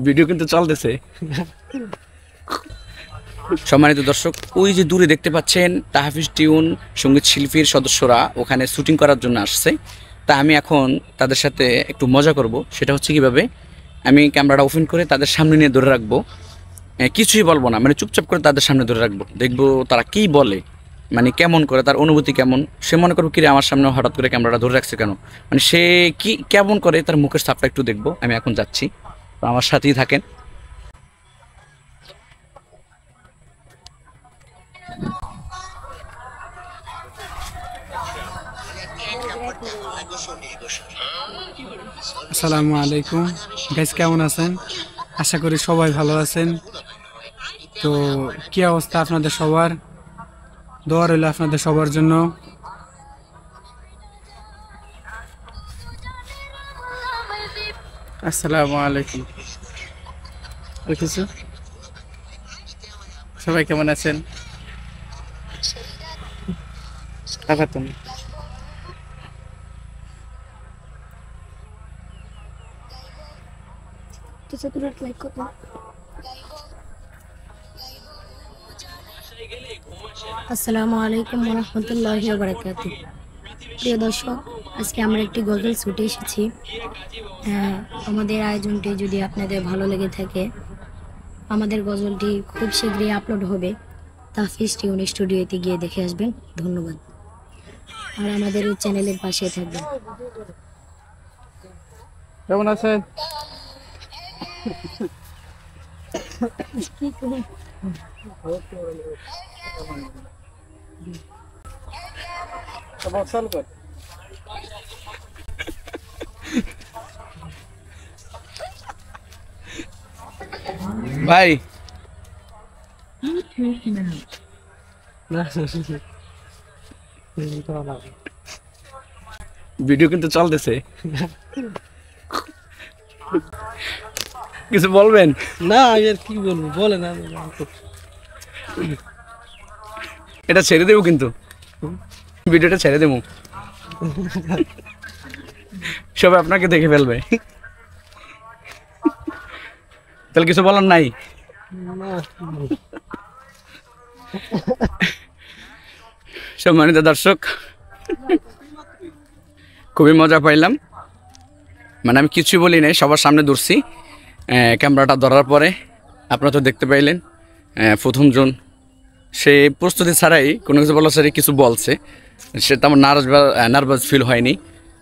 Video কিন্তু চলতেছে। সম্মানিত দর্শক, ওই যে দূরে দেখতে পাচ্ছেন তাহফিজ টিউন সঙ্গীত শিল্পীর সদস্যরা ওখানে শুটিং করার জন্য আসছে। তা আমি এখন তাদের সাথে একটু মজা করব। সেটা হচ্ছে কিভাবে, আমি ক্যামেরাটা ওপেন করে তাদের সামনে নিয়ে ধরে রাখবো, কিছুই বলবো না, মানে চুপচাপ করে তাদের সামনে ধরে রাখবো, দেখবো তারা কি বলে, মানে কেমন করে, তার অনুভূতি কেমন। সে মনে করবো কিরে আমার সামনে হঠাৎ করে ক্যামেরাটা ধরে রাখছে কেন, মানে সে কি কেমন করে, তার মুখের ছাপটা একটু দেখবো। আমি এখন যাচ্ছি, তো আমার সাথেই থাকেন। আসসালামু আলাইকুম গাইস, কেমন আছেন? আশা করি সবাই ভালো আছেন। তো কি অবস্থা আপনাদের সবার? দোয়া রইল আপনাদের সবার জন্য। আসসালামু আলাইকুম। কিছু সবাই কেমন আছেন? তুমি আসসালামু আলাইকুম ওয়া রাহমাতুল্লাহি ওয়া বারাকাতুহু। প্রিয় দর্শক, আজকে আমরা একটি গজল শুটে এসেছি। আমাদের আয়োজনটি যদি আপনাদের ভালো লেগে থাকে, আমাদের গজলটি খুব শীঘ্রই আপলোড হবে। তাহফিজ টিউন স্টুডিওতে গিয়ে দেখে আসবেন। ধন্যবাদ। আর আমাদের এই চ্যানেলের পাশে থাকবেন। কেমন আছেন? ভাই ভিডিও কিন্তু চলতেছে, কিছু বলবেন? না, আর কি বলবো, বলেন। এটা ছেড়ে দেবো, কিন্তু ভিডিওটা ছেড়ে দেবো, সবাই আপনাকে দেখে ফেলবে। তাহলে কিছু বলার নাই? সম্মানিত দর্শক, খুবই মজা পাইলাম। মানে আমি কিছু বলি নাই, সবার সামনে ধরছি। ক্যামেরাটা ধরার পরে আপনারা তো দেখতে পাইলেন, প্রথমজন সে প্রস্তুতি ছাড়াই কোনো কিছু বলা ছাড়াই কিছু বলছে। সে তেমন নার্ভাস ফিল হয়নি।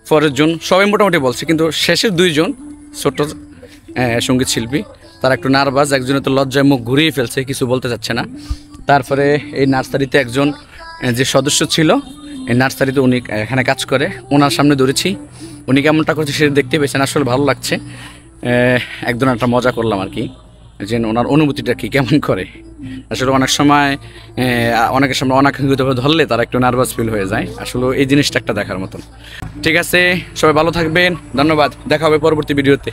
পরের জন সবাই মোটামুটি বলছে, কিন্তু শেষের দুইজন ছোট্ট সঙ্গীত শিল্পী তারা একটু নার্ভাস, একজনের তো লজ্জায় মুখ ঘুরিয়ে ফেলছে, কিছু বলতে চাচ্ছে না। তারপরে এই নার্সারিতে একজন যে সদস্য ছিল, এই নার্সারিতে উনি এখানে কাজ করে, ওনার সামনে ধরেছি। উনি কেমনটা করছে সেটা দেখতে পেয়েছেন, আসলে ভালো লাগছে। একদম একটা মজা করলাম আর কি, যে ওনার অনুভূতিটা কি কেমন করে। আসলে অনেক সময় অনেকের সামনে অনাকাঙ্ক্ষিতভাবে ধরলে তারা একটু নার্ভাস ফিল হয়ে যায়। আসলে এই জিনিসটা একটা দেখার মতন। ঠিক আছে, সবাই ভালো থাকবেন, ধন্যবাদ। দেখা হবে পরবর্তী ভিডিওতে।